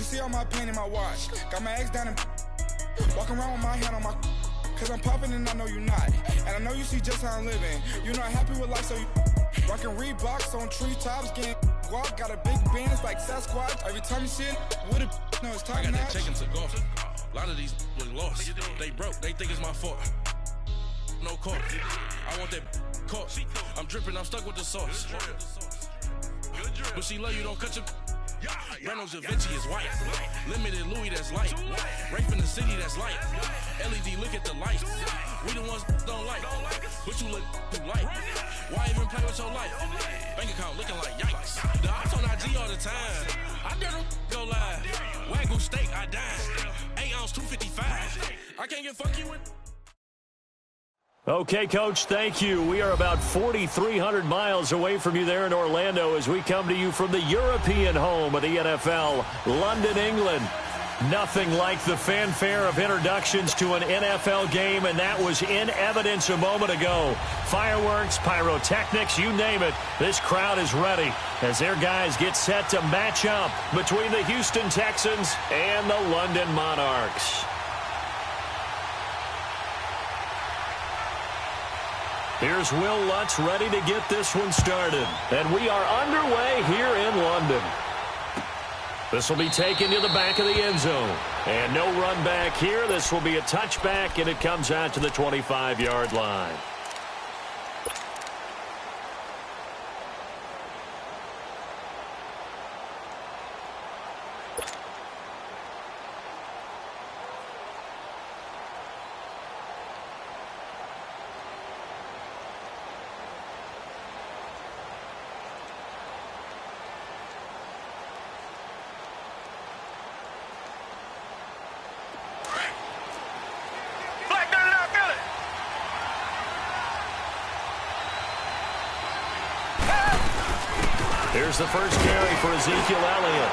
see all my pain in my watch. Got my ex down and walking around with my hand on my. Cause I'm popping and I know you not. And I know you see just how I'm living. You're not happy with life, so you rockin' Reeboks on treetops, getting guap. Got a big band, it's like Sasquatch. Every time you see it, with it, no, it's top notch. I got that check into golf. A lot of these look lost. They broke, they think it's my fault. No court. I want that court. I'm dripping, I'm stuck with the sauce. But she love you, don't cut your. Breno Javinci is white. Limited Louis, that's light. Rape in the city, that's light. LED, look at the light. We the ones don't like. But you look too light. Why even play with your life? Bank account looking like yikes. The ops on IG all the time. I dare them go live. Wagyu steak, I dine. 8 ounce, 255. I can't get funky with. Okay, Coach, thank you. We are about 4,300 miles away from you there in Orlando as we come to you from the European home of the NFL, London, England. Nothing like the fanfare of introductions to an NFL game, and that was in evidence a moment ago. Fireworks, pyrotechnics, you name it. This crowd is ready as their guys get set to match up between the Houston Texans and the London Monarchs. Here's Will Lutz ready to get this one started. And we are underway here in London. This will be taken to the back of the end zone. And no run back here. This will be a touchback, and it comes out to the 25-yard line. Here's the first carry for Ezekiel Elliott.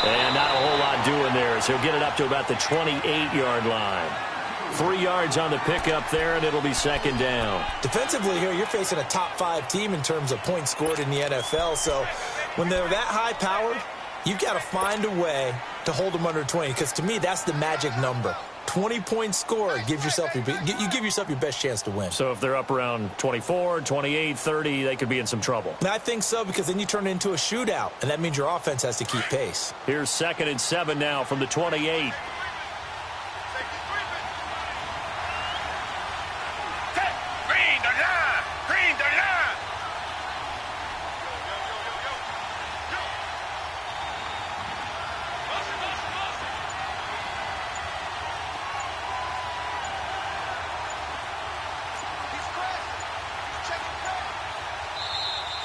And not a whole lot doing there as he'll get it up to about the 28-yard line. 3 yards on the pickup there, and it'll be second down. Defensively here, you're facing a top-5 team in terms of points scored in the NFL. So when they're that high-powered, you've got to find a way to hold them under 20, because to me, that's the magic number. 20 points scored, you give yourself your best chance to win. So if they're up around 24, 28, 30, they could be in some trouble. I think so, because then you turn it into a shootout, and that means your offense has to keep pace. Here's 2nd and 7 now from the 28.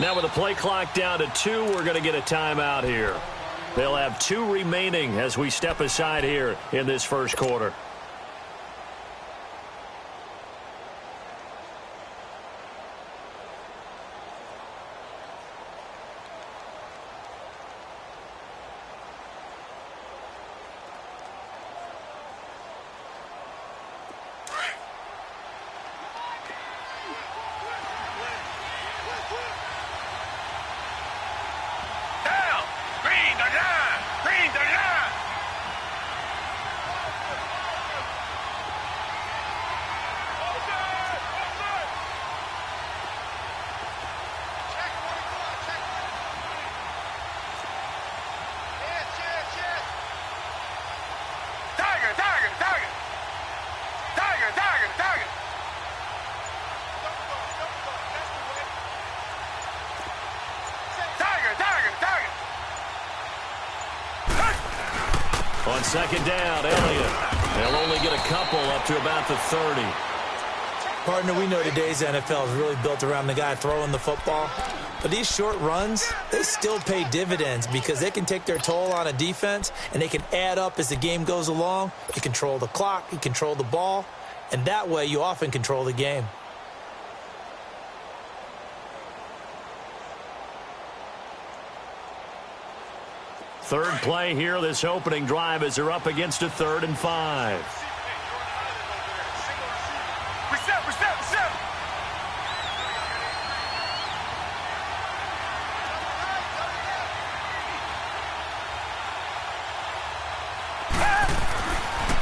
Now with the play clock down to 2, we're going to get a timeout here. They'll have 2 remaining as we step aside here in this first quarter. On second down, Elliott. They'll only get a couple up to about the 30. Partner, we know today's NFL is really built around the guy throwing the football. But these short runs, they still pay dividends because they can take their toll on a defense, and they can add up as the game goes along. You control the clock, you control the ball, and that way you often control the game. Third play here, this opening drive, as they're up against a 3rd and 5.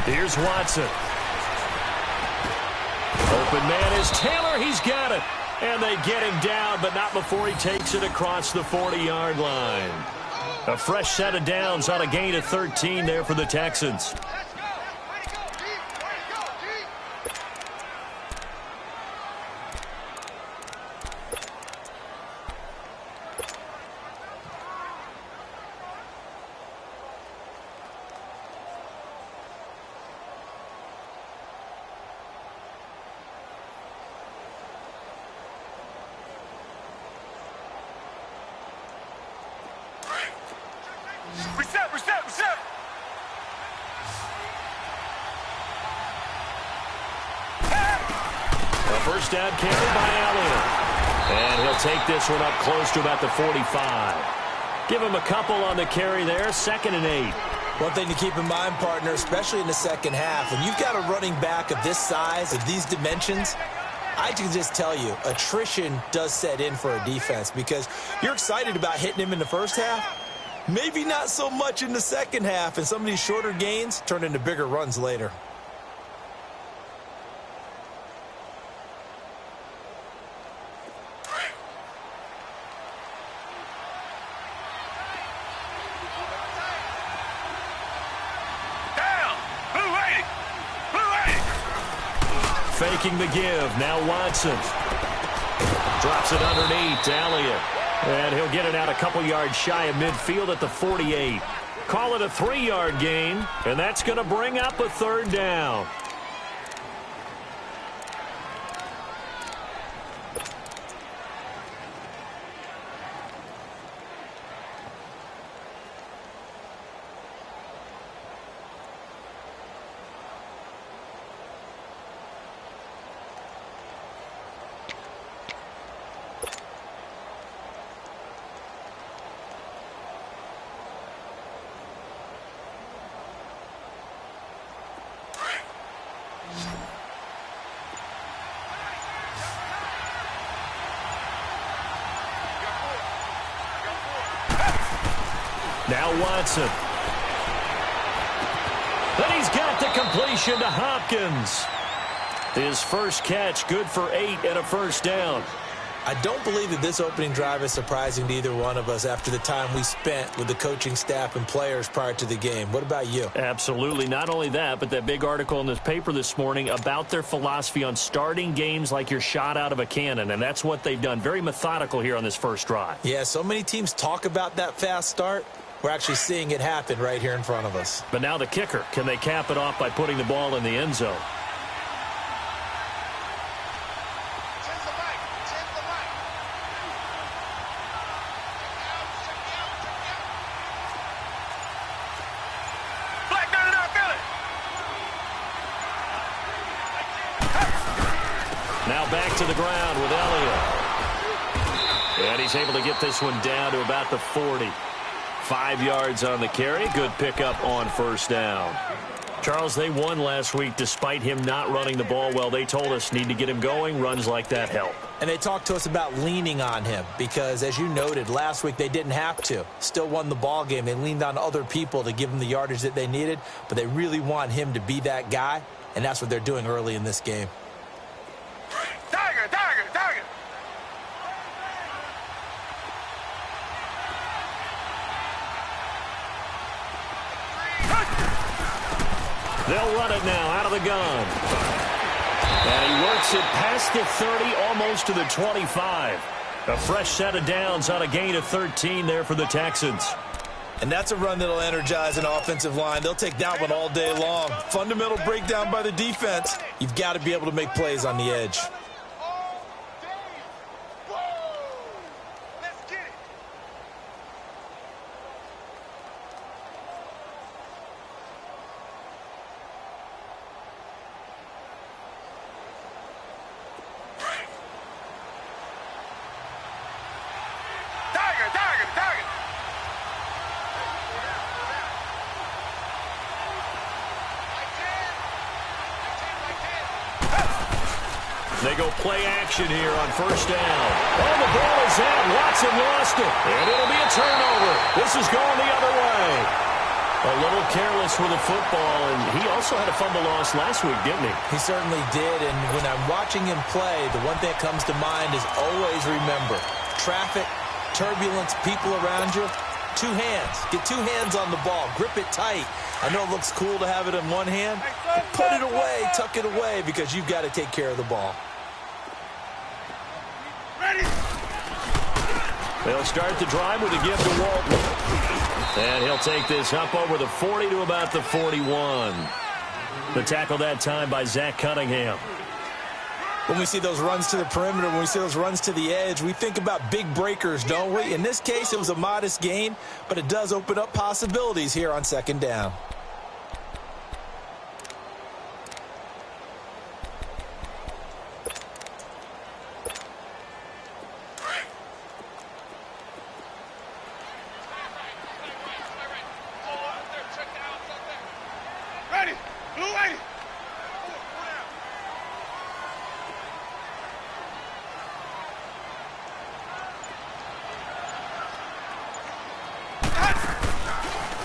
Here's Watson. Open man is Taylor. He's got it. And they get him down, but not before he takes it across the 40-yard line. A fresh set of downs on a gain of 13 there for the Texans. Reset. A first down carry by Elliott. And he'll take this one up close to about the 45. Give him a couple on the carry there. 2nd and 8. One thing to keep in mind, partner, especially in the second half, when you've got a running back of this size, of these dimensions, I can just tell you, attrition does set in for a defense because you're excited about hitting him in the first half. Maybe not so much in the second half, and some of these shorter gains turn into bigger runs later. Faking the give. Now Watson. Drops it underneath to Elliott. And he'll get it out a couple yards shy of midfield at the 48. Call it a 3-yard gain, and that's going to bring up a 3rd down. Now Watson. Then he's got the completion to Hopkins. His first catch, good for 8 and a first down. I don't believe that this opening drive is surprising to either one of us after the time we spent with the coaching staff and players prior to the game. What about you? Absolutely. Not only that, but that big article in this paper this morning about their philosophy on starting games like you're shot out of a cannon, and that's what they've done. Very methodical here on this first drive. Yeah, so many teams talk about that fast start. We're actually seeing it happen right here in front of us. But now the kicker. Can they cap it off by putting the ball in the end zone? Now back to the ground with Elliott. And he's able to get this one down to about the 40. 5 yards on the carry. Good pickup on first down. Charles, they won last week despite him not running the ball well. They told us need to get him going. Runs like that help. And they talked to us about leaning on him because, as you noted, last week they didn't have to. Still won the ball game. They leaned on other people to give them the yardage that they needed, but they really want him to be that guy, and that's what they're doing early in this game. Tiger! They'll run it now out of the gun. And he works it past the 30, almost to the 25. A fresh set of downs on a gain of 13 there for the Texans. And that's a run that'll energize an offensive line. They'll take that one all day long. Fundamental breakdown by the defense. You've got to be able to make plays on the edge. They go play action here on first down. Oh, the ball is out. Watson lost it. And it'll be a turnover. This is going the other way. A little careless with the football, and he also had a fumble loss last week, didn't he? He certainly did, and when I'm watching him play, the one thing that comes to mind is always remember, traffic, turbulence, people around you, two hands. Get two hands on the ball. Grip it tight. I know it looks cool to have it in one hand, but put it away, tuck it away, because you've got to take care of the ball. Ready. They'll start the drive with a give to Walton. And he'll take this up over the 40 to about the 41. The tackle that time by Zach Cunningham. When we see those runs to the perimeter, when we see those runs to the edge, we think about big breakers, don't we? In this case, it was a modest gain, but it does open up possibilities here on second down. Ready. Blue 80.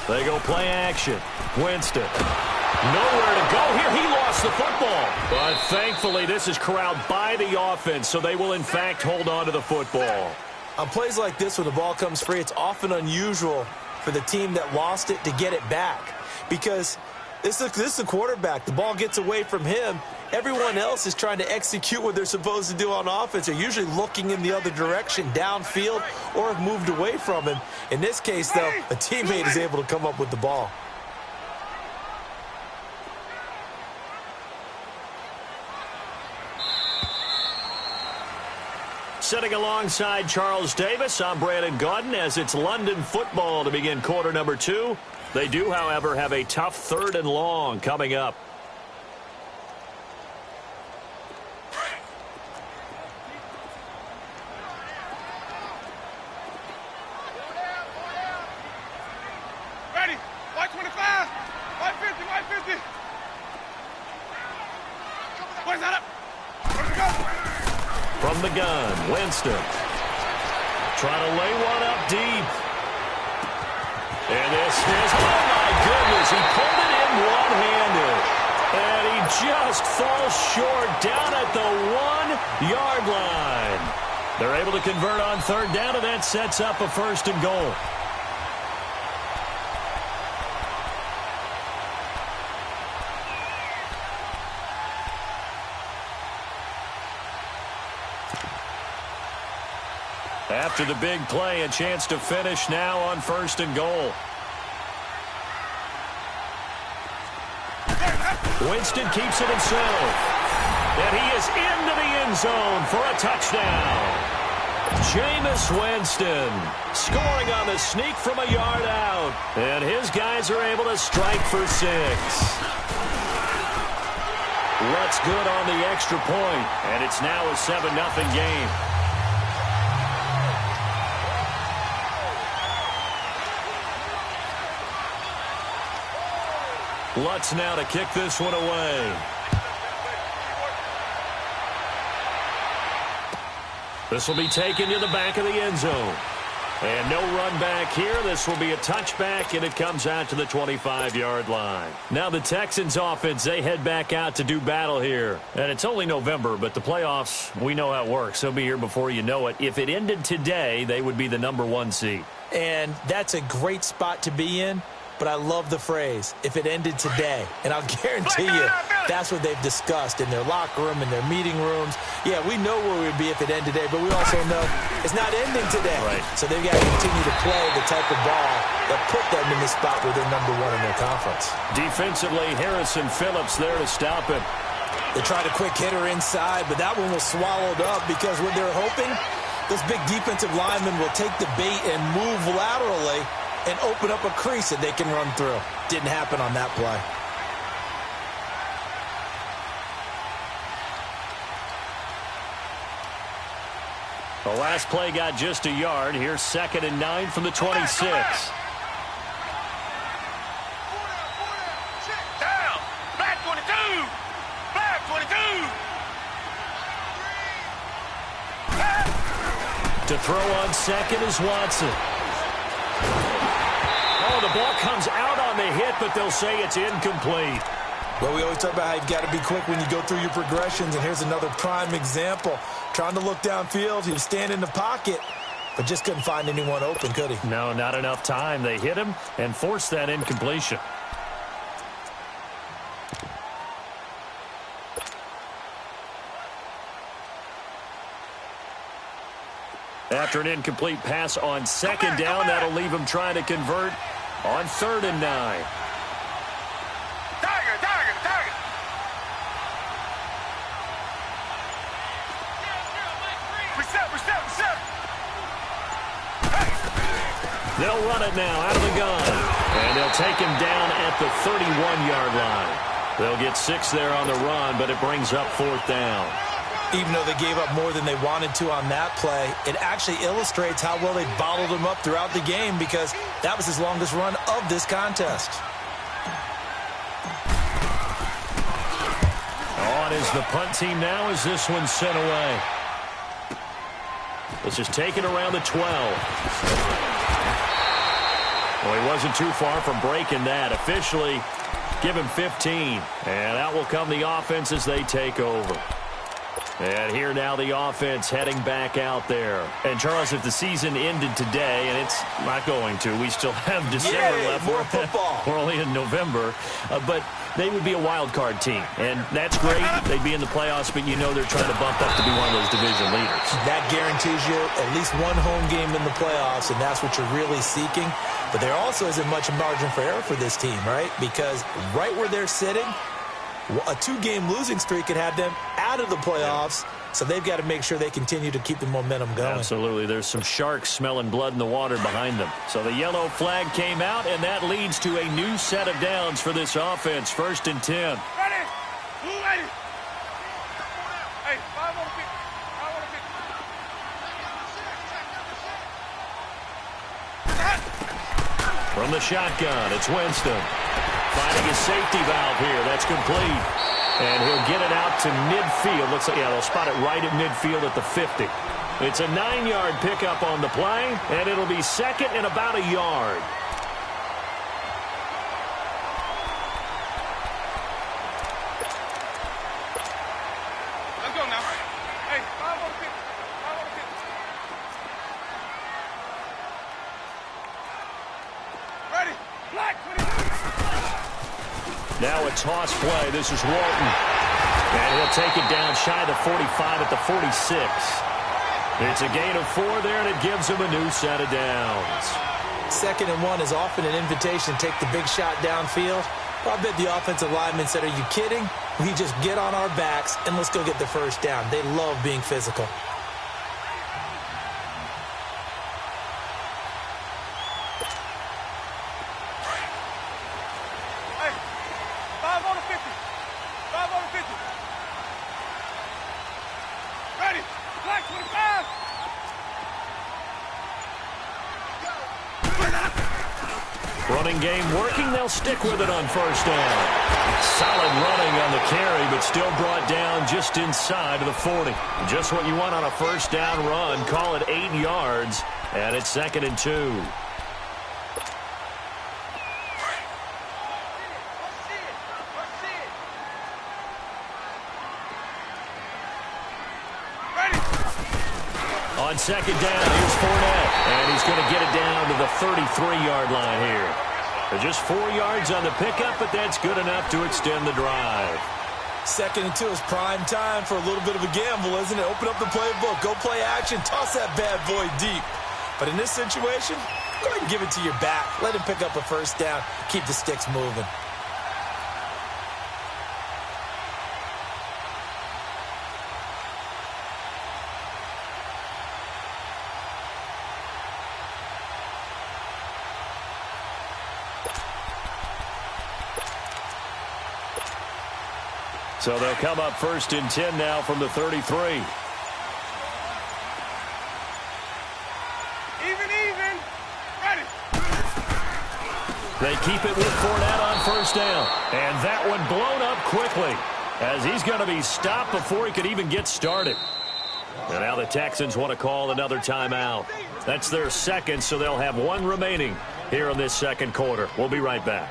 They go play action. Winston. Nowhere to go here. He lost the football. But thankfully, this is corralled by the offense, so they will, in fact, hold on to the football. On plays like this, when the ball comes free, it's often unusual for the team that lost it to get it back. Because this is the quarterback. The ball gets away from him. Everyone else is trying to execute what they're supposed to do on offense. They're usually looking in the other direction, downfield, or have moved away from him. In this case, though, a teammate is able to come up with the ball. Sitting alongside Charles Davis, I'm Brandon Gaudin as it's London football to begin quarter number 2. They do, however, have a tough 3rd and long coming up. Ready. White 25. White 50. White 50. Where's that up? Where's it go? From the gun, Winston. Trying to lay one up deep. And this is, oh my goodness, he pulled it in one-handed. And he just falls short down at the 1-yard line. They're able to convert on 3rd down, and that sets up a 1st and goal. After the big play, a chance to finish now on 1st and goal. Winston keeps it himself. And he is into the end zone for a touchdown. Jameis Winston scoring on the sneak from a yard out. And his guys are able to strike for 6. Looks good on the extra point. And it's now a 7-0 game. Lutz now to kick this one away. This will be taken to the back of the end zone. And no run back here. This will be a touchback, and it comes out to the 25-yard line. Now the Texans offense, they head back out to do battle here. And it's only November, but the playoffs, we know how it works. They'll be here before you know it. If it ended today, they would be the number 1 seed. And that's a great spot to be in. But I love the phrase, if it ended today. And I'll guarantee you, that's what they've discussed in their locker room, in their meeting rooms. Yeah, we know where we'd be if it ended today, but we also know it's not ending today. Right. So they've got to continue to play the type of ball that put them in the spot where they're number 1 in their conference. Defensively, Harrison Phillips there to stop him. They tried a quick hitter inside, but that one was swallowed up because what they're hoping, those big defensive linemen will take the bait and move laterally and open up a crease that they can run through. Didn't happen on that play. The last play got just a yard. Here's 2nd and 9 from the 26. Down. Black 22. Black 22. To throw on 2nd is Watson. Oh, the ball comes out on the but they'll say it's incomplete. Well, we always talk about how you've got to be quick when you go through your progressions, and here's another prime example. Trying to look downfield, he was standing in the pocket, but just couldn't find anyone open, could he? No, not enough time. They hit him and forced that incompletion. After an incomplete pass on second down, that'll leave him trying to convert on 3rd and 9. They'll run it now out of the gun. And they'll take him down at the 31-yard line. They'll get 6 there on the run, but it brings up 4th down. Even though they gave up more than they wanted to on that play, it actually illustrates how well they bottled him up throughout the game because that was his longest run of this contest. On is the punt team now as this one's sent away. Let's just take it around the 12. Well, he wasn't too far from breaking that. Officially, give him 15. And out will come the offense as they take over. And here now the offense heading back out there. And, Charles, if the season ended today, and it's not going to, we still have December left. More football. We're only in November. But they would be a wild card team. And that's great. They'd be in the playoffs, but you know they're trying to bump up to be one of those division leaders. That guarantees you at least one home game in the playoffs, and that's what you're really seeking. But there also isn't much margin for error for this team, right? Because right where they're sitting, a 2-game losing streak could have them out of the playoffs, so they've got to make sure they continue to keep the momentum going. Absolutely. There's some sharks smelling blood in the water behind them. So the yellow flag came out, and that leads to a new set of downs for this offense. 1st and 10. Ready? Blue ready. Hey, 5 on the 50. 5 on the 50. From the shotgun, it's Winston. Finding his safety valve here. That's complete. And he'll get it out to midfield. Looks like, yeah, they'll spot it right at midfield at the 50. It's a 9-yard pickup on the play, and it'll be 2nd and about a yard. Let's go now. Hey, 5 on the 50. 5 on the 50. Ready? Black 22. Now a toss play. This is Walton. And he'll take it down shy of the 45 at the 46. It's a gain of 4 there, and it gives him a new set of downs. 2nd and 1 is often an invitation to take the big shot downfield. Well, I bet the offensive lineman said, are you kidding? We just get on our backs, and let's go get the first down. They love being physical. Running game working. They'll stick with it on 1st down. Solid running on the carry, but still brought down just inside of the 40. Just what you want on a 1st down run. Call it 8 yards, and it's 2nd and 2. On 2nd down, here's Fournette, and he's going to get it down to the 33-yard line here. They're just 4 yards on the pickup, but that's good enough to extend the drive. 2nd and 2 is prime time for a little bit of a gamble, isn't it? Open up the playbook, go play action, toss that bad boy deep. But in this situation, go ahead and give it to your back. Let him pick up a 1st down, keep the sticks moving. So they'll come up 1st and 10 now from the 33. Even. Ready. They keep it with Fournette on 1st down. And that one blown up quickly as he's going to be stopped before he could even get started. And now the Texans want to call another timeout. That's their 2nd, so they'll have 1 remaining here in this 2nd quarter. We'll be right back.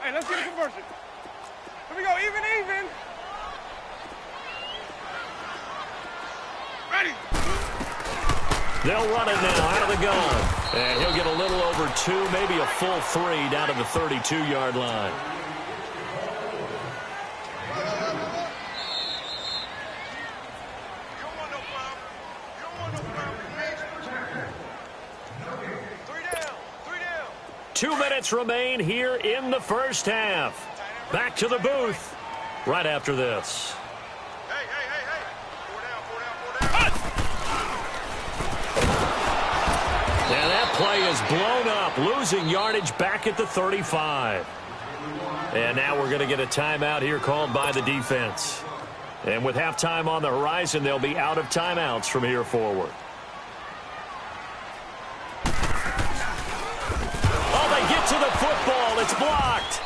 Hey, let's get a conversion. Here we go, even. Ready. They'll run it now out of the gun. And he'll get a little over 2, maybe a full 3 down to the 32-yard line. You don't want no foul. 3 down. 2 minutes remain here in the first half. Back to the booth right after this. Hey. 4 down. And that play is blown up, losing yardage back at the 35. And now we're going to get a timeout here called by the defense. And with halftime on the horizon, they'll be out of timeouts from here forward. Oh, they get to the football. It's blocked.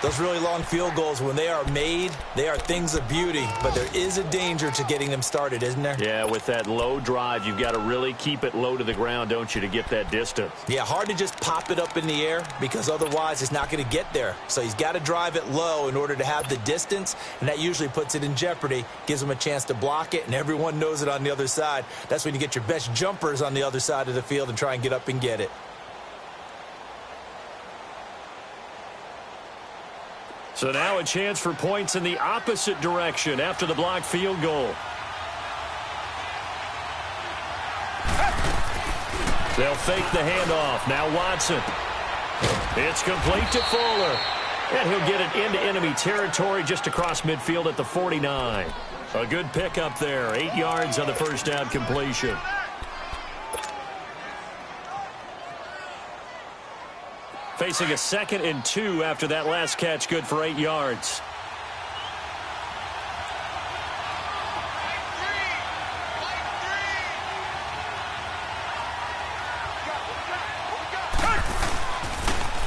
Those really long field goals, when they are made, they are things of beauty. But there is a danger to getting them started, isn't there? Yeah, with that low drive, you've got to really keep it low to the ground, don't you, to get that distance. Yeah, hard to just pop it up in the air because otherwise it's not going to get there. So he's got to drive it low in order to have the distance, and that usually puts it in jeopardy, gives him a chance to block it, and everyone knows it on the other side. That's when you get your best jumpers on the other side of the field and try and get up and get it. So now a chance for points in the opposite direction after the blocked field goal. They'll fake the handoff. Now Watson. It's complete to Fuller. And he'll get it into enemy territory just across midfield at the 49. A good pickup there. 8 yards on the first down completion. Facing a 2nd and 2 after that last catch, good for 8 yards.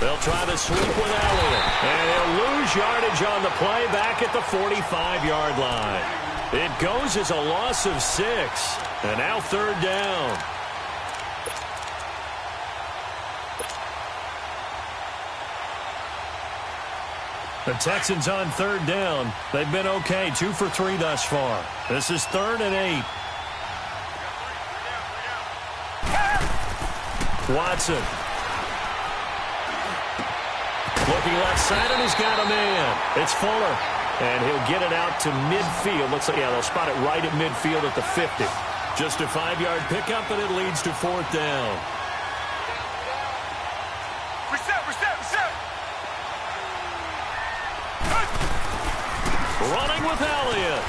They'll try the sweep with Elliott. And he'll lose yardage on the play back at the 45-yard line. It goes as a loss of 6. And now 3rd down. The Texans on 3rd down. They've been okay, 2 for 3 thus far. This is 3rd and 8. Watson. Looking left side, and he's got a man. It's Fuller. And he'll get it out to midfield. Looks like, yeah, they'll spot it right at midfield at the 50. Just a 5-yard pickup, and it leads to 4th down. Running with Elliott.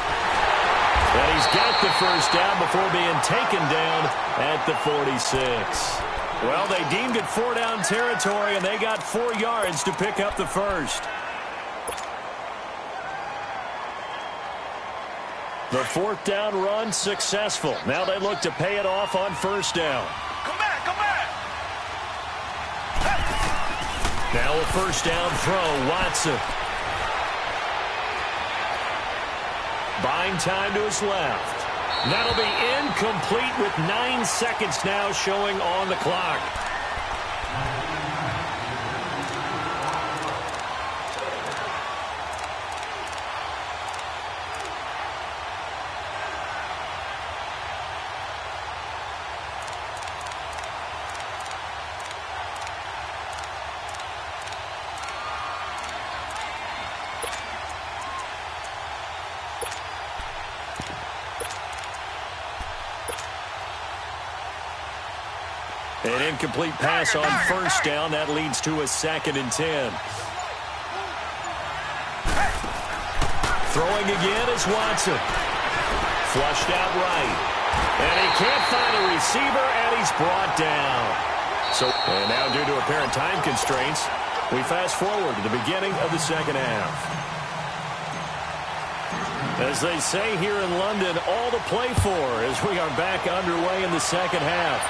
And he's got the first down before being taken down at the 46. Well, they deemed it 4-down territory, and they got 4 yards to pick up the first. The 4th down run successful. Now they look to pay it off on 1st down. Come back. Now a 1st down throw, Watson. Buying time to his left. That'll be incomplete with 9 seconds now showing on the clock. An incomplete pass on 1st down. That leads to a 2nd and 10. Throwing again is Watson. Flushed out right. And he can't find a receiver, and he's brought down. And now due to apparent time constraints, we fast forward to the beginning of the 2nd half. As they say here in London, all to play for as we are back underway in the 2nd half.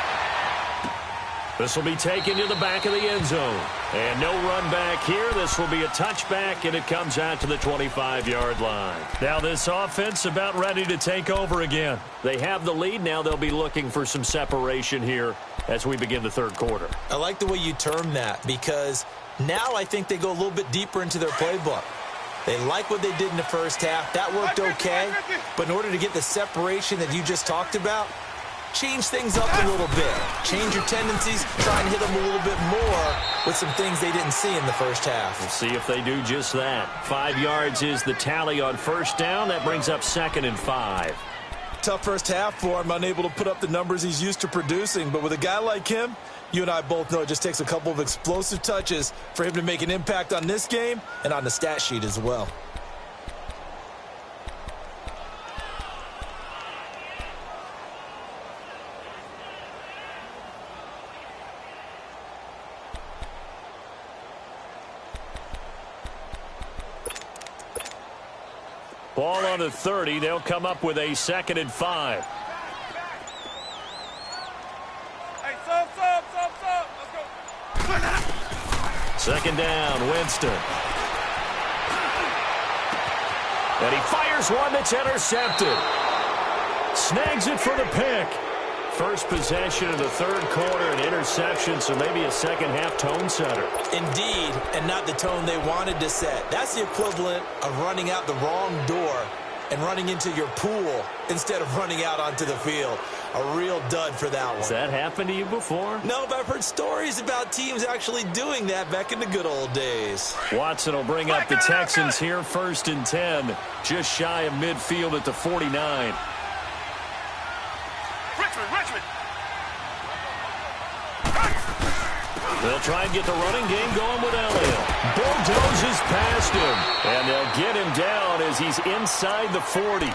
This will be taken to the back of the end zone. And no run back here. This will be a touchback, and it comes out to the 25-yard line. Now this offense about ready to take over again. They have the lead. Now they'll be looking for some separation here as we begin the third quarter. I like the way you term that, because now I think they go a little bit deeper into their playbook. They like what they did in the first half. That worked okay. But in order to get the separation that you just talked about, change things up a little bit. Change your tendencies. Try and hit them a little bit more with some things they didn't see in the first half. We'll see if they do just that. 5 yards is the tally on first down. That brings up 2nd and 5. Tough first half for him, unable to put up the numbers he's used to producing. But with a guy like him, you and I both know it just takes a couple of explosive touches for him to make an impact on this game and on the stat sheet as well. Ball on the 30. They'll come up with a 2nd and 5. Hey, sub. Let's go. 2nd down, Winston. And he fires one that's intercepted. Snags it for the pick. First possession of the third quarter, an interception, so maybe a second-half tone setter. Indeed, and not the tone they wanted to set. That's the equivalent of running out the wrong door and running into your pool instead of running out onto the field. A real dud for that one. Has that happened to you before? No, but I've heard stories about teams actually doing that back in the good old days. Watson will bring up the Texans here, 1st and 10, just shy of midfield at the 49. Richmond. They'll try and get the running game going with Elliott. Bulldozes past him, and they'll get him down as he's inside the 40.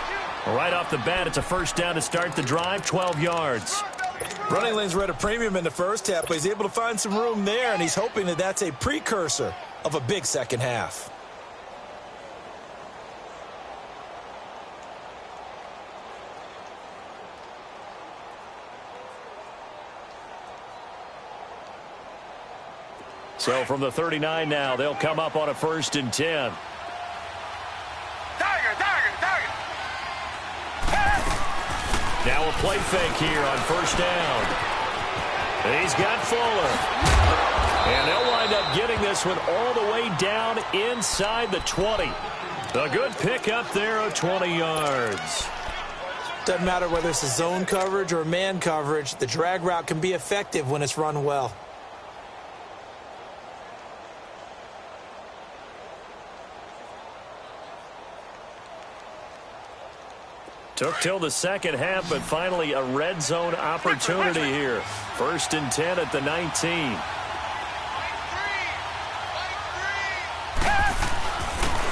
Right off the bat, it's a first down to start the drive, 12 yards. Running lanes were at a premium in the first half, but he's able to find some room there, and he's hoping that that's a precursor of a big second half. So from the 39 now, they'll come up on a 1st and 10. Tiger. Now a play fake here on 1st down. He's got Fuller. And they'll wind up getting this one all the way down inside the 20. A good pickup there of 20 yards. Doesn't matter whether it's a zone coverage or man coverage, the drag route can be effective when it's run well. Took till the second half, but finally a red zone opportunity here. 1st and 10 at the 19.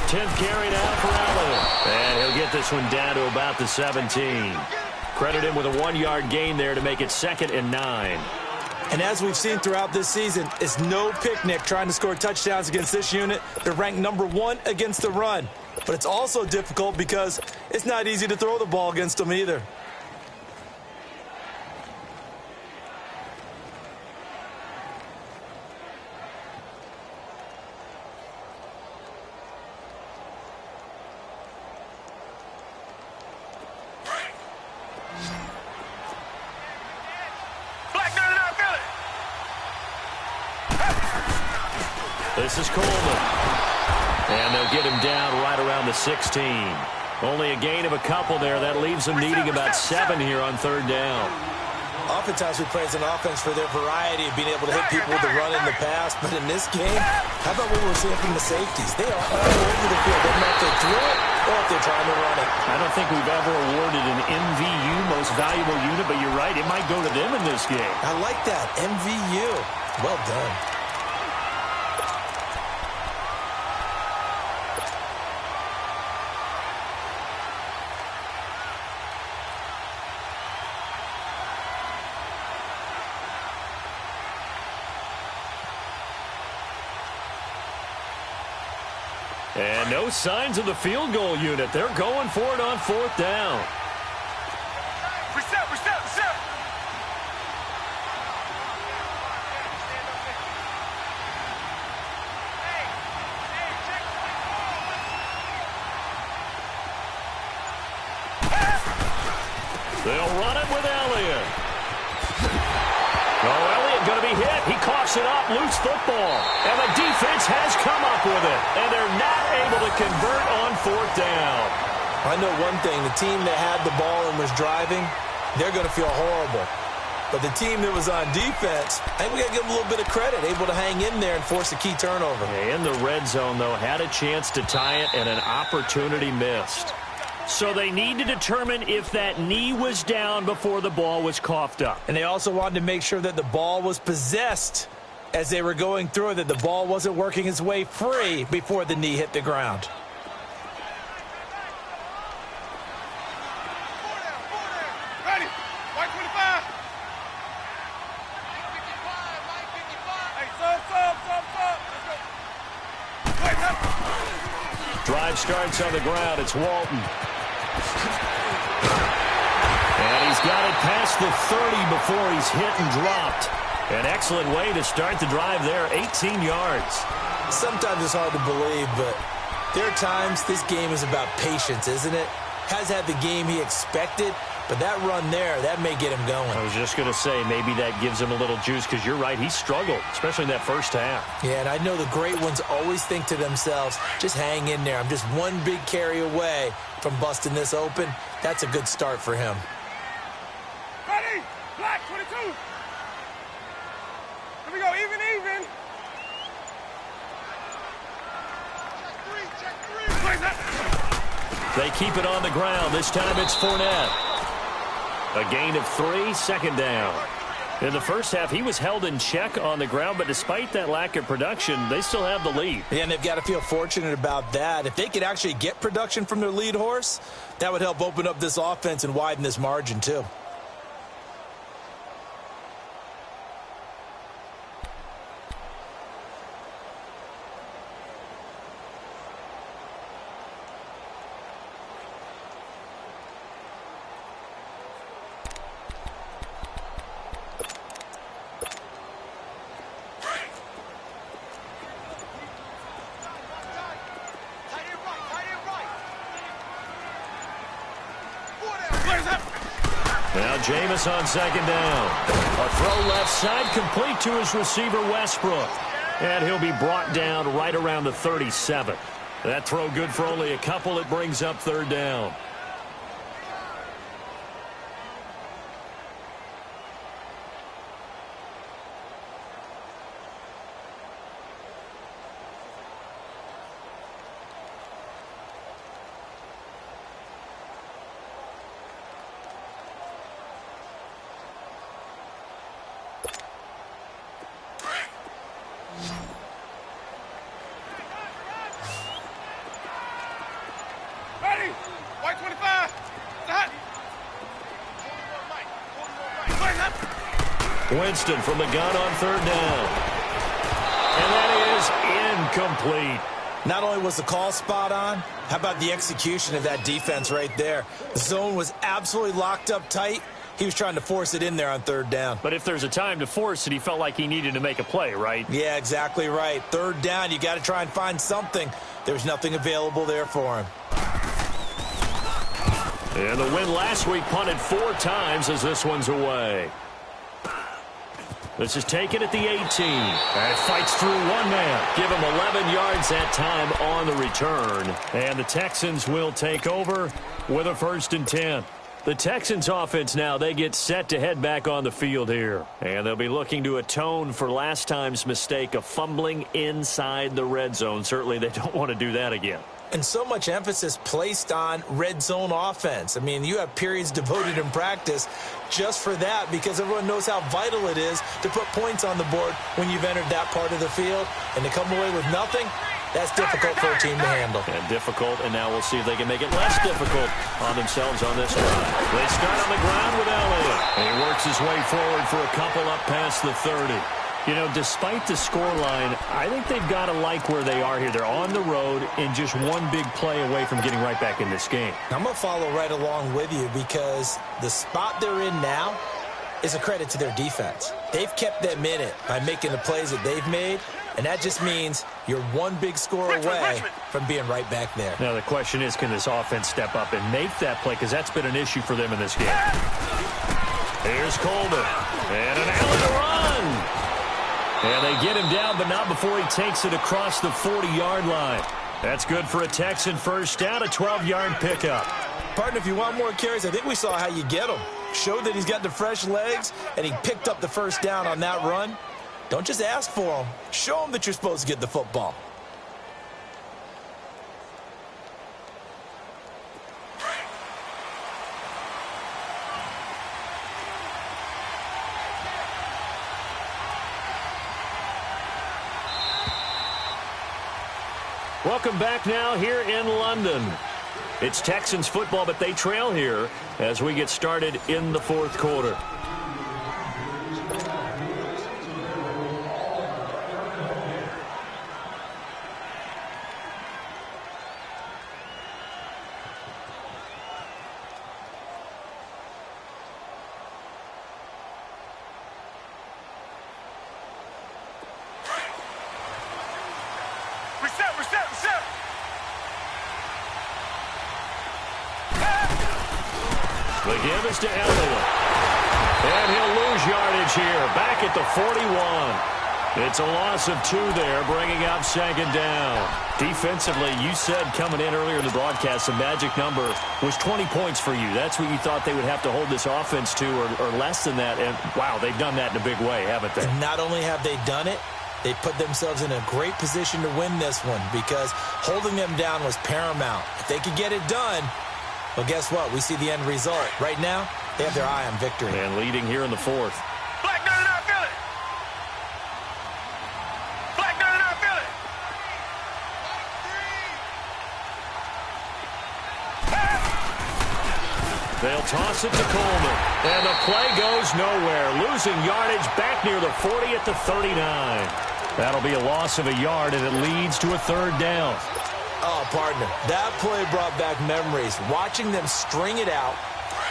10th carry now for Elliott. And he'll get this one down to about the 17. Credit him with a 1-yard gain there to make it 2nd and 9. And as we've seen throughout this season, it's no picnic trying to score touchdowns against this unit. They're ranked number 1 against the run. But it's also difficult because it's not easy to throw the ball against them either. This is Coleman. And they'll get him down right around the 16. Only a gain of a couple there. That leaves them needing about 7 here on 3rd down. Oftentimes we praise an offense for their variety of being able to hit people with the run in the pass. But in this game, how about what we're seeing from the safeties? They are all over the field. They don't know if they throw it or if they're trying to run it. I don't think we've ever awarded an MVU, most valuable unit, but you're right. It might go to them in this game. I like that. MVU. Well done. And no signs of the field goal unit. They're going for it on 4th down. Reset. They'll run it with Elliott. Oh, Elliott going to be hit. He coughs it up. Loose football. And the defense has come up with it. And they're not able to convert on 4th down. I know one thing. The team that had the ball and was driving, they're going to feel horrible. But the team that was on defense, I think we got to give them a little bit of credit, able to hang in there and force a key turnover. In the red zone, though, had a chance to tie it and an opportunity missed. So they need to determine if that knee was down before the ball was coughed up. And they also wanted to make sure that the ball was possessed as they were going through it, that the ball wasn't working its way free before the knee hit the ground. Ready. White 25. Hey, sub. Let's go. Wait, Drive starts on the ground. It's Walton. And he's got it past the 30 before he's hit and dropped. An excellent way to start the drive there, 18 yards. Sometimes it's hard to believe, but there are times this game is about patience, isn't it? Has had the game he expected, but that run there, that may get him going. I was just going to say, maybe that gives him a little juice, because you're right, he struggled, especially in that first half. Yeah, and I know the great ones always think to themselves, just hang in there. I'm just one big carry away from busting this open. That's a good start for him. ready. Black 22. Here we go, even. Check three. Play that. They keep it on the ground. This time it's Fournette. A gain of 3, 2nd down. In the first half, he was held in check on the ground, but despite that lack of production, they still have the lead. Yeah, and they've got to feel fortunate about that. If they could actually get production from their lead horse, that would help open up this offense and widen this margin too. Now Jameis on 2nd down. A throw left side complete to his receiver Westbrook. And he'll be brought down right around the 37. That throw good for only a couple. It brings up 3rd down. Ready. White 25. Hot. Play that. Winston from the gun on 3rd down. And that is incomplete. Not only was the call spot on, how about the execution of that defense right there? The zone was absolutely locked up tight. He was trying to force it in there on 3rd down. But if there's a time to force it, he felt like he needed to make a play, right? Yeah, exactly right. 3rd down, you got to try and find something. There's nothing available there for him. And the win last week punted 4 times as this one's away. This is taken at the 18. And fights through one man. Give him 11 yards that time on the return. And the Texans will take over with a 1st and 10. The Texans offense now, they get set to head back on the field here. And they'll be looking to atone for last time's mistake of fumbling inside the red zone. Certainly they don't want to do that again. And so much emphasis placed on red zone offense. I mean, you have periods devoted in practice just for that because everyone knows how vital it is to put points on the board when you've entered that part of the field. And to come away with nothing, that's difficult for a team to handle. And difficult, and now we'll see if they can make it less difficult on themselves on this drive. They start on the ground with Elliott. And he works his way forward for a couple up past the 30. You know, despite the scoreline, I think they've got to like where they are here. They're on the road and just one big play away from getting right back in this game. I'm going to follow right along with you because the spot they're in now is a credit to their defense. They've kept them in it by making the plays that they've made, And that just means you're one big score away from being right back there. Now the question is, can this offense step up and make that play? Because that's been an issue for them in this game. Here's Coleman. And an Allen to run. And they get him down, but not before he takes it across the 40-yard line. That's good for a Texan first down, a 12-yard pickup. Partner, if you want more carries, I think we saw how you get them. Showed that he's got the fresh legs, and he picked up the first down on that run. Don't just ask for him. Show him that you're supposed to get the football. Welcome back now here in London. It's Texans football, but they trail here as we get started in the fourth quarter. The give is to Elliott. And he'll lose yardage here. Back at the 41. It's a loss of 2 there, bringing up second down. Defensively, you said coming in earlier in the broadcast, the magic number was 20 points for you. That's what you thought they would have to hold this offense to, or less than that. And, wow, they've done that in a big way, haven't they? Not only have they done it, they put themselves in a great position to win this one because holding them down was paramount. If they could get it done, well, guess what? We see the end result. Right now, they have their eye on victory. And leading here in the fourth. Black 99 Philly. Black 99 Philly. They'll toss it to Coleman. And the play goes nowhere. Losing yardage back near the 40 at the 39. That'll be a loss of a yard, and it leads to a third down. Oh, partner, that play brought back memories. Watching them string it out,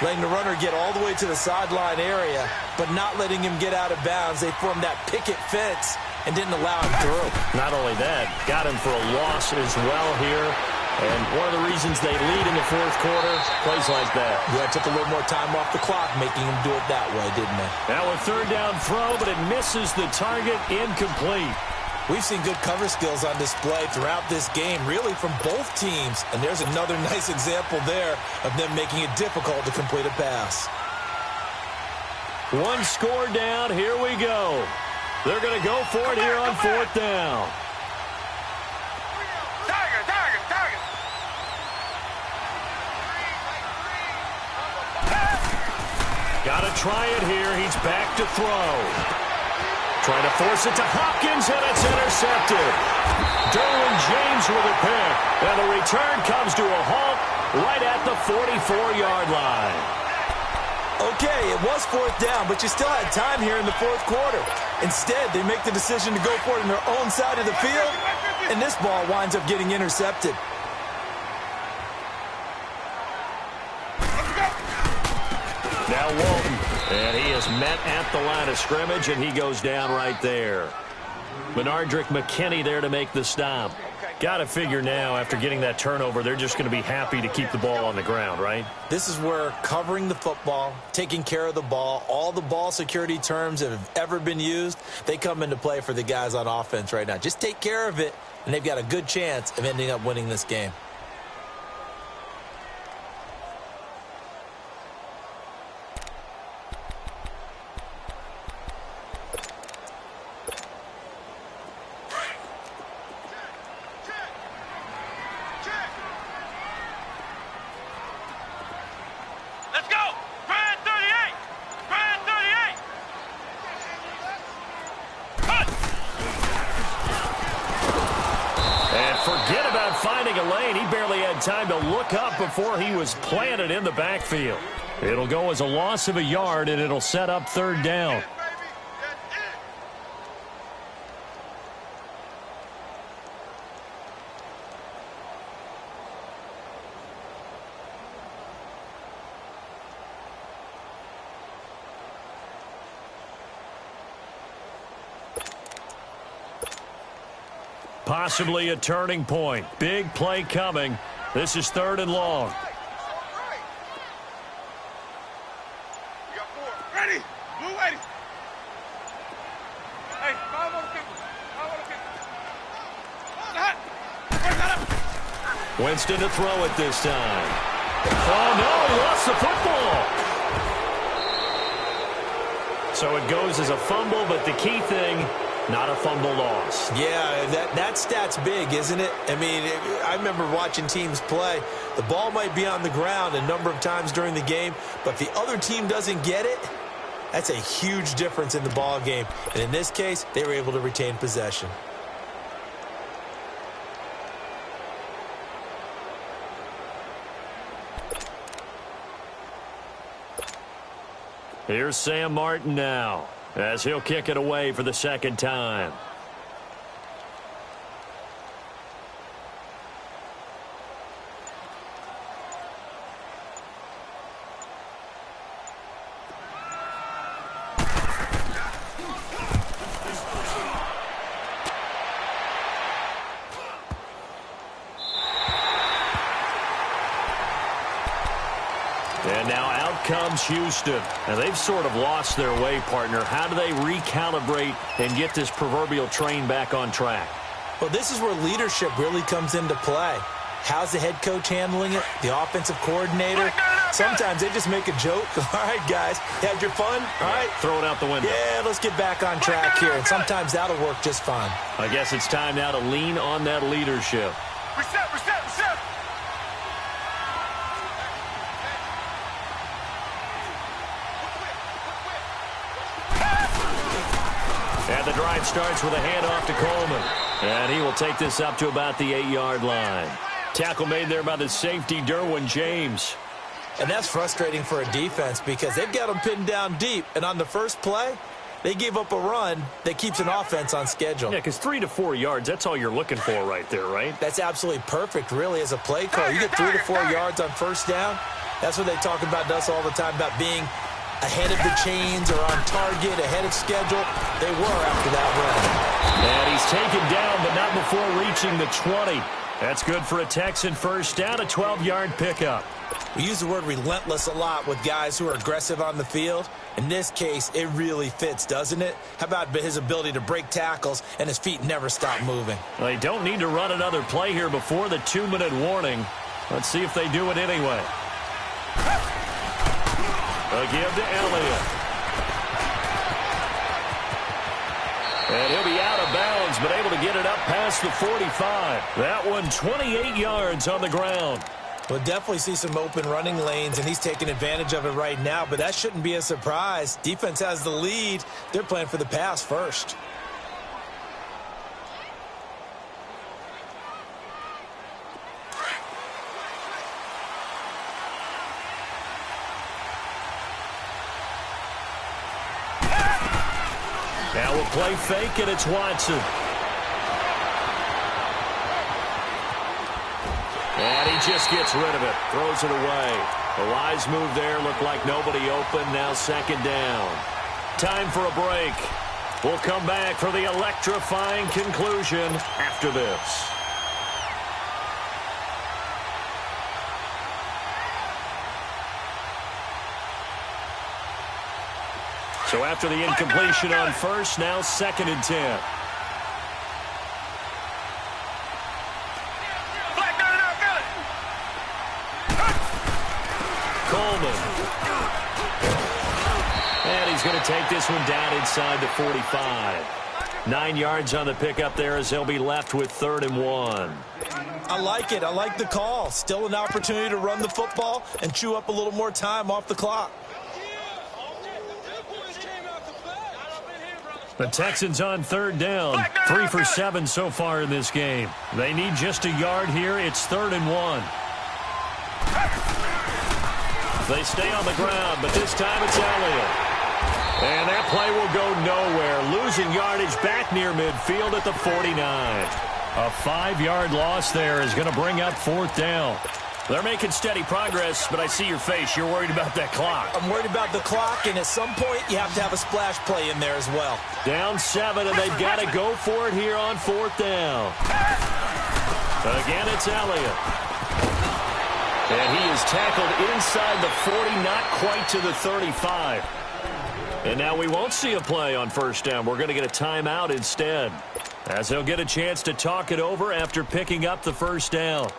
letting the runner get all the way to the sideline area, but not letting him get out of bounds. They formed that picket fence and didn't allow him through. Not only that, got him for a loss as well here. And one of the reasons they lead in the fourth quarter, plays like that. Yeah, took a little more time off the clock, making him do it that way, didn't they? Now a third down throw, but it misses the target, incomplete. We've seen good cover skills on display throughout this game, really from both teams. And there's another nice example there of them making it difficult to complete a pass. One score down, here we go. They're going to go for it here on fourth down. Tiger. Got to try it here. He's back to throw. Trying to force it to Hopkins, and it's intercepted. Derwin James with a pick. And the return comes to a halt right at the 44-yard line. Okay, it was fourth down, but you still had time here in the fourth quarter. Instead, they make the decision to go for it on their own side of the field, and this ball winds up getting intercepted. Now Walton, and he is met at the line of scrimmage, and he goes down right there. Benardrick McKinney there to make the stop. Got to figure now, after getting that turnover, they're just going to be happy to keep the ball on the ground, right? This is where covering the football, taking care of the ball, all the ball security terms that have ever been used, they come into play for the guys on offense right now. Just take care of it, and they've got a good chance of ending up winning this game. Time to look up before he was planted in the backfield. It'll go as a loss of a yard, and it'll set up third down. Possibly a turning point. Big play coming. This is 3rd and long. Ready. Blue ready. Hey, 5 on the kick. 5 on the kick. Winston to throw it this time. Oh, no, he lost the football. So it goes as a fumble, but the key thing, not a fumble loss. Yeah, that stat's big, isn't it? I mean, I remember watching teams play. The ball might be on the ground a number of times during the game, but if the other team doesn't get it, that's a huge difference in the ball game. And in this case, they were able to retain possession. Here's Sam Martin now, as he'll kick it away for the 2nd time. And now out comes Houston. And they've sort of lost their way, partner. How do they recalibrate and get this proverbial train back on track? Well, this is where leadership really comes into play. How's the head coach handling it? The offensive coordinator? Sometimes they just make a joke. All right, guys, you had your fun? All right. Throw it out the window. Yeah, let's get back on track here. And sometimes that'll work just fine. I guess it's time now to lean on that leadership. Reset. And the drive starts with a handoff to Coleman. And he will take this up to about the 8-yard line. Tackle made there by the safety, Derwin James. And that's frustrating for a defense because they've got them pinned down deep. And on the first play, they gave up a run that keeps an offense on schedule. Yeah, because 3 to 4 yards, that's all you're looking for right there, right? That's absolutely perfect, really, as a play call. You get 3 to 4 yards on first down. That's what they talk about to us all the time, about being ahead of the chains or on target, ahead of schedule. They were after that run. And he's taken down, but not before reaching the 20. That's good for a Texan first down, a 12-yard pickup. We use the word relentless a lot with guys who are aggressive on the field. In this case, it really fits, doesn't it? How about his ability to break tackles and his feet never stop moving? They don't need to run another play here before the 2-minute warning. Let's see if they do it anyway. A give to Elliott. And he'll be out of bounds, but able to get it up past the 45. That one 28 yards on the ground. We'll definitely see some open running lanes, and he's taking advantage of it right now, but that shouldn't be a surprise. Defense has the lead. They're playing for the pass first. Now we'll play fake, and it's Watson. And he just gets rid of it, throws it away. A wise move there, looked like nobody open, now 2nd down. Time for a break. We'll come back for the electrifying conclusion after this. So after the incompletion on first, now 2nd and 10. Coleman. And he's going to take this one down inside the 45. 9 yards on the pickup there as he'll be left with 3rd and 1. I like it. I like the call. Still an opportunity to run the football and chew up a little more time off the clock. The Texans on 3rd down. 3 for 7 so far in this game. They need just a yard here. It's 3rd and 1. They stay on the ground, but this time it's Elliott. And that play will go nowhere. Losing yardage back near midfield at the 49. A 5-yard loss there is going to bring up 4th down. They're making steady progress, but I see your face. You're worried about that clock. I'm worried about the clock, and at some point, you have to have a splash play in there as well. Down 7, and they've got to go for it here on 4th down. Again, it's Elliott. And he is tackled inside the 40, not quite to the 35. And now we won't see a play on 1st down. We're going to get a timeout instead, as he'll get a chance to talk it over after picking up the 1st down.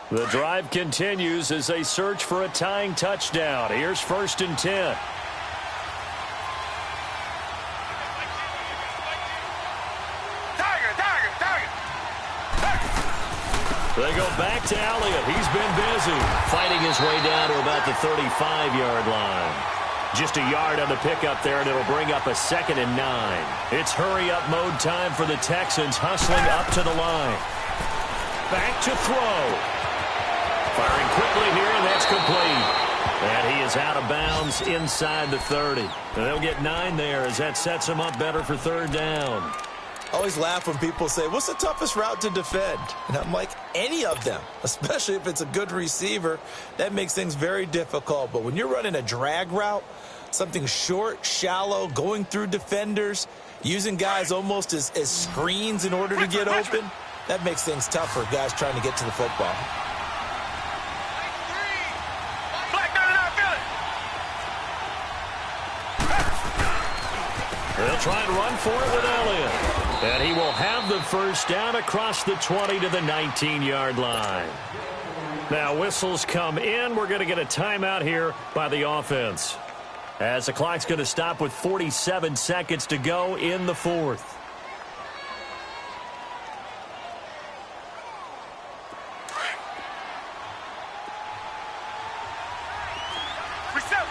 The drive continues as they search for a tying touchdown. Here's 1st and 10. They go back to Elliott. He's been busy, fighting his way down to about the 35-yard line. Just a yard on the pickup there, and it'll bring up a 2nd and 9. It's hurry-up mode time for the Texans, hustling up to the line. Back to throw. Firing quickly here, and that's complete. And he is out of bounds inside the 30. And they'll get 9 there as that sets him up better for 3rd down. I always laugh when people say, what's the toughest route to defend? And I'm like, any of them, especially if it's a good receiver. That makes things very difficult. But when you're running a drag route, something short, shallow, going through defenders, using guys almost as screens in order to get open, that makes things tough for guys trying to get to the football. They'll try and run for it with Elliott. And he will have the 1st down across the 20 to the 19-yard line. Now whistles come in. We're going to get a timeout here by the offense, as the clock's going to stop with 47 seconds to go in the 4th. Reset.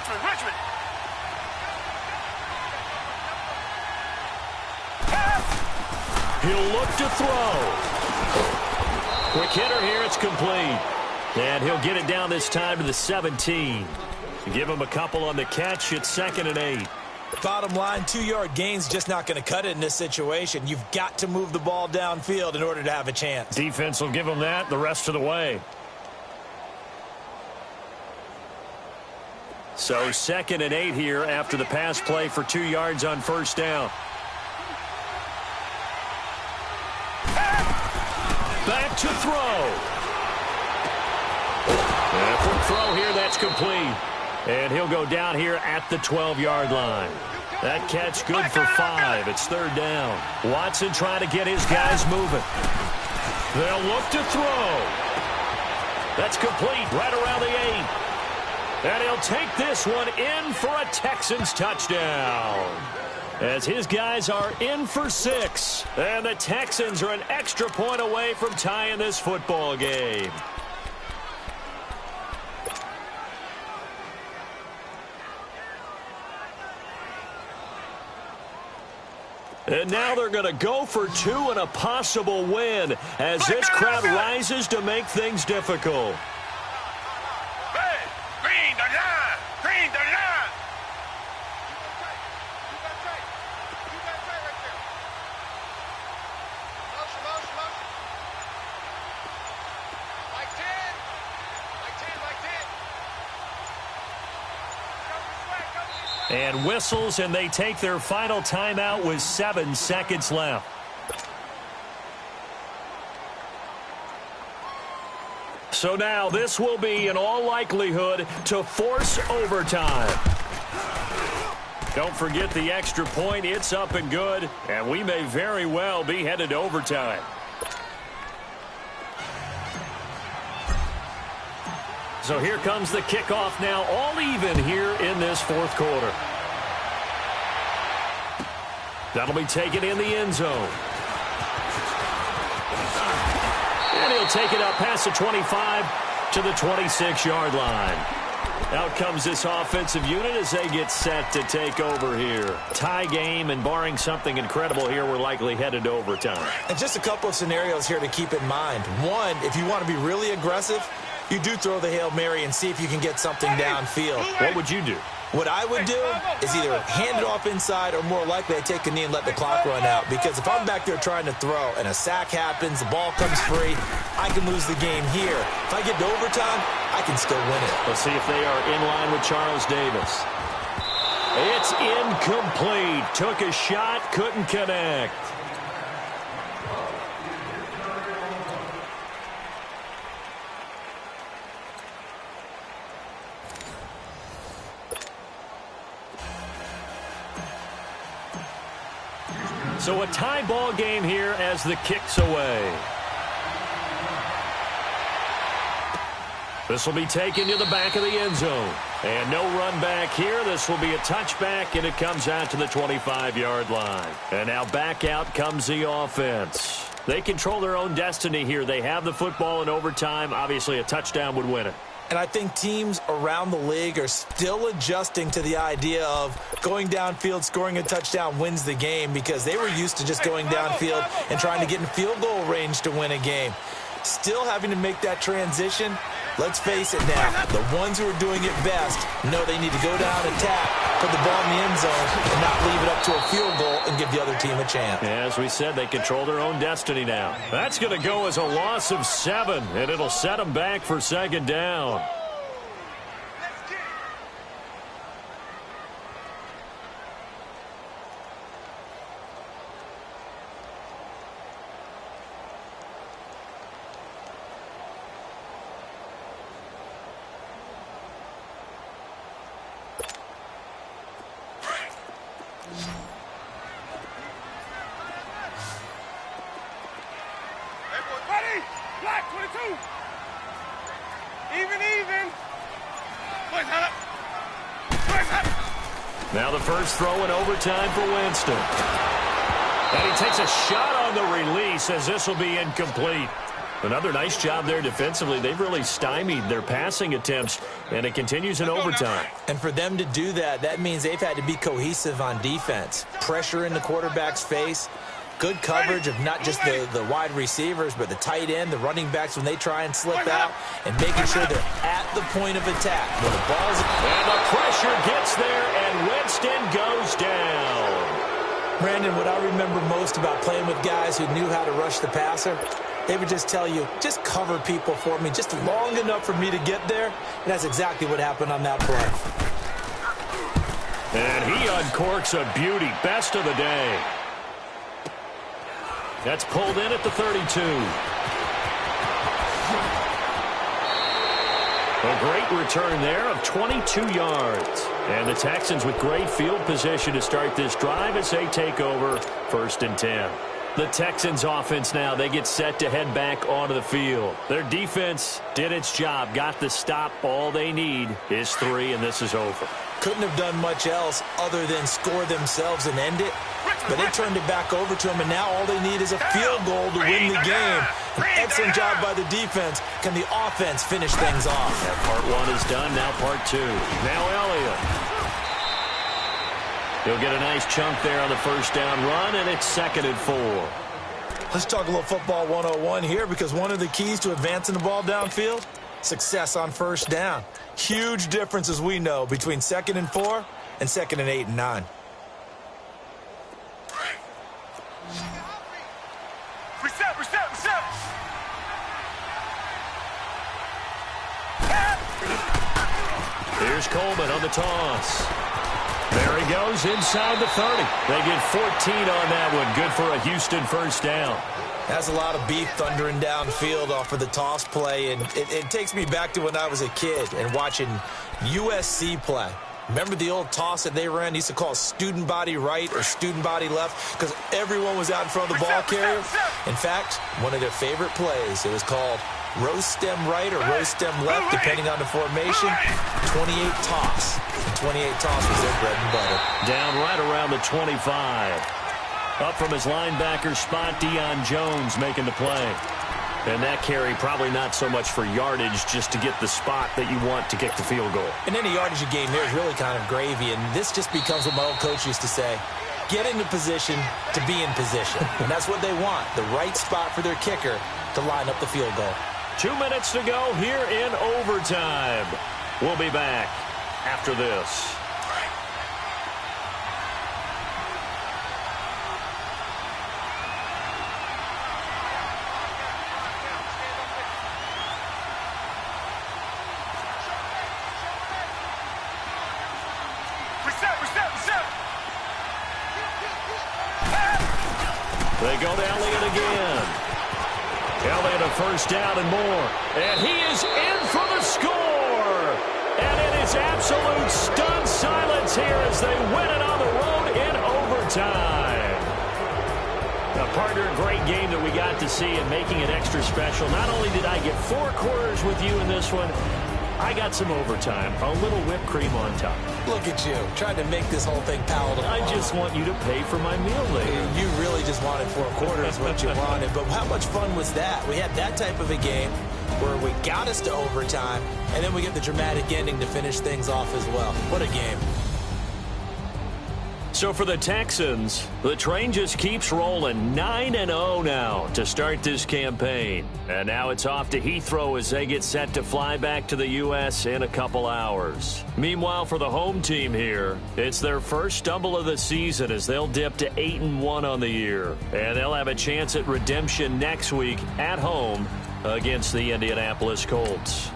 Richmond. He'll look to throw. Quick hitter here. It's complete. And he'll get it down this time to the 17. Give him a couple on the catch. It's 2nd and 8. Bottom line, 2-yard gain's just not going to cut it in this situation. You've got to move the ball downfield in order to have a chance. Defense will give him that the rest of the way. So 2nd and 8 here after the pass play for 2 yards on 1st down. Back to throw. And a quick throw here, that's complete. And he'll go down here at the 12-yard line. That catch good for 5. It's 3rd down. Watson trying to get his guys moving. They'll look to throw. That's complete right around the 8. And he'll take this one in for a Texans touchdown, as his guys are in for 6. And the Texans are an extra point away from tying this football game. And now they're going to go for 2 and a possible win, as this crowd rises to make things difficult. Green, the line. And whistles, and they take their final timeout with 7 seconds left. So now this will be, in all likelihood, to force overtime. Don't forget the extra point. It's up and good, and we may very well be headed to overtime. So here comes the kickoff now, all even here in this 4th quarter. That'll be taken in the end zone. And he'll take it up past the 25 to the 26-yard line. Out comes this offensive unit as they get set to take over here. Tie game, and barring something incredible here, we're likely headed to overtime. And just a couple of scenarios here to keep in mind. One, if you want to be really aggressive, you do throw the Hail Mary and see if you can get something downfield. What would you do? What I would do is either hand it off inside or more likely I take a knee and let the clock run out. Because if I'm back there trying to throw and a sack happens, the ball comes free, I can lose the game here. If I get to overtime, I can still win it. Let's see if they are in line with Charles Davis. It's incomplete. Took a shot, couldn't connect. So a tie ball game here as the kick's away. This will be taken to the back of the end zone. And no run back here. This will be a touchback, and it comes out to the 25-yard line. And now back out comes the offense. They control their own destiny here. They have the football in overtime. Obviously, a touchdown would win it. And I think teams around the league are still adjusting to the idea of going downfield, scoring a touchdown wins the game, because they were used to just going downfield and trying to get in field goal range to win a game. Still having to make that transition. Let's face it now, the ones who are doing it best know they need to go down, attack, put the ball in the end zone, and not leave it up to a field goal and give the other team a chance. Yeah, as we said, they control their own destiny now. That's going to go as a loss of 7, and it'll set them back for second down. Now the first throw in overtime for Winston. And he takes a shot on the release as this will be incomplete. Another nice job there defensively. They've really stymied their passing attempts, and it continues in overtime. And for them to do that, that means they've had to be cohesive on defense. Pressure in the quarterback's face. Good coverage of not just the wide receivers, but the tight end, the running backs when they try and slip out, and making sure they're at the point of attack. When the ball's... And the pressure gets there, and Winston goes down. Brandon, what I remember most about playing with guys who knew how to rush the passer, they would just tell you, just cover people for me, just long enough for me to get there. And that's exactly what happened on that play. And he uncorks a beauty. Best of the day. That's pulled in at the 32. A great return there of 22 yards. And the Texans with great field position to start this drive as they take over 1st and 10. The Texans offense now, they get set to head back onto the field. Their defense did its job, got the stop. All they need is 3, and this is over. Couldn't have done much else other than score themselves and end it. But they turned it back over to them, and now all they need is a field goal to win the game. An excellent job by the defense. Can the offense finish things off? Yeah, part 1 is done, now part 2. Now Elliott. He'll get a nice chunk there on the first down run, and it's 2nd and 4. Let's talk a little football 101 here, because one of the keys to advancing the ball downfield, success on first down. Huge difference, as we know, between 2nd and 4 and 2nd and 8 and 9. Reset. Here's Coleman on the toss. There he goes inside the 30. They get 14 on that one. Good for a Houston first down. That's a lot of beef thundering downfield off of the toss play, and it takes me back to when I was a kid and watching USC play. Remember the old toss that they ran? They used to call student body right or student body left because everyone was out in front of the ball carrier. In fact, one of their favorite plays, it was called roast stem right or roast stem left, depending on the formation. 28 toss. And 28 toss was their bread and butter. Down right around the 25. Up from his linebacker spot, Deion Jones making the play. And that carry probably not so much for yardage, just to get the spot that you want to kick the field goal. And any yardage you gain there is really kind of gravy, and this just becomes what my old coach used to say. Get into position to be in position. And that's what they want, the right spot for their kicker to line up the field goal. 2 minutes to go here in overtime. We'll be back after this. They go to Elliott again. Elliott a first down and more. And he is in for the score. And it is absolute stunned silence here as they win it on the road in overtime. Now, partner, a great game that we got to see and making it extra special. Not only did I get 4 quarters with you in this one, I got some overtime, a little whipped cream on top. Look at you, trying to make this whole thing palatable. I just want you to pay for my meal later. You really just wanted 4 quarters, what you wanted. But how much fun was that? We had that type of a game where we got us to overtime, and then we get the dramatic ending to finish things off as well. What a game. So for the Texans, the train just keeps rolling 9-0 now to start this campaign. And now it's off to Heathrow as they get set to fly back to the U.S. in a couple hours. Meanwhile, for the home team here, it's their first stumble of the season as they'll dip to 8-1 on the year. And they'll have a chance at redemption next week at home against the Indianapolis Colts.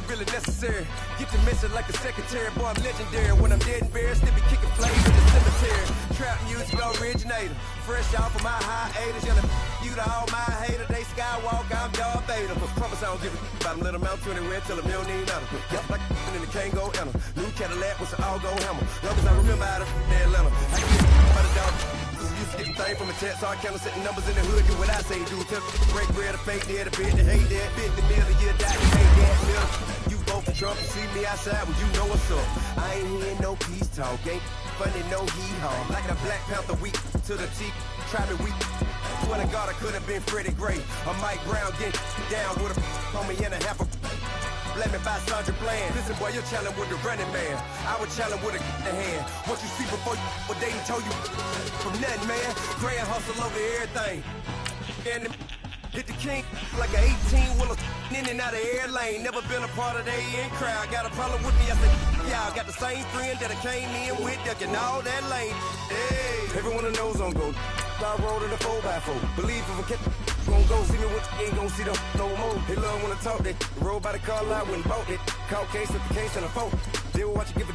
Really necessary. Get the message like a secretary. Boy, I'm legendary. When I'm dead and buried, still be kicking flames in the cemetery. Trap music originator. Fresh off of my hiatus. Yelling you to all my haters. They skywalk, I'm Darth Vader. Promise I don't give a about them. Let them out 20 red till them don't need nothing. Got like in the Kango enter. New Cadillac with an all-go hammer. Long as I remember out of Atlanta. I can get by the dog. Used to getting things from a text, so I count setting numbers in the hood. Do what I say, do. Tell break bread, a fake dead, a bit, the hate that, bit the mill, a year, die, the hate that, mill. You vote for Trump, you see me outside, well, you know what's up. I ain't hearing no peace talk, ain't funny, no hee-haw. Like the Black Panther week to the teeth, try me weak. Swear to God, I could have been Freddie Gray. Or Mike Brown getting down with a on me and a half a. Let me buy Sandra Bland. Listen, boy, you're challenging with the running man. I would challenge with a hand. What you see before you, what they told you from nothing, man. Grand hustle over everything. And hit the king like an 18-wheeler in and out of air lane. Never been a part of the in crowd. Got a problem with me, I said, y'all got the same friend that I came in with, ducking all that lane. Hey, everyone knows on go. I rolled in a 4x4. Believe if I kept gon' go see me what you ain't gon' see them no more. They love when I talk that. Roll by the car lot when bought it. Call case at the case and a phone. They will watch you give a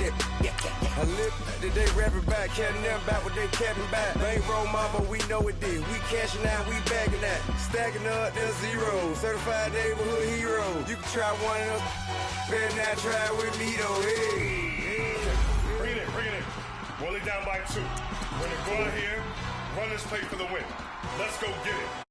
I live today rapping back, caring them back what they capping back. Bankroll mama, we know it did. We cashing out, we bagging that. Stacking up, there's zero. Certified neighborhood hero. You can try one of those. Better not try with me though. Hey. Bring it in. Roll it down by 2. We're gonna go out here, run this play for the win. Let's go get it.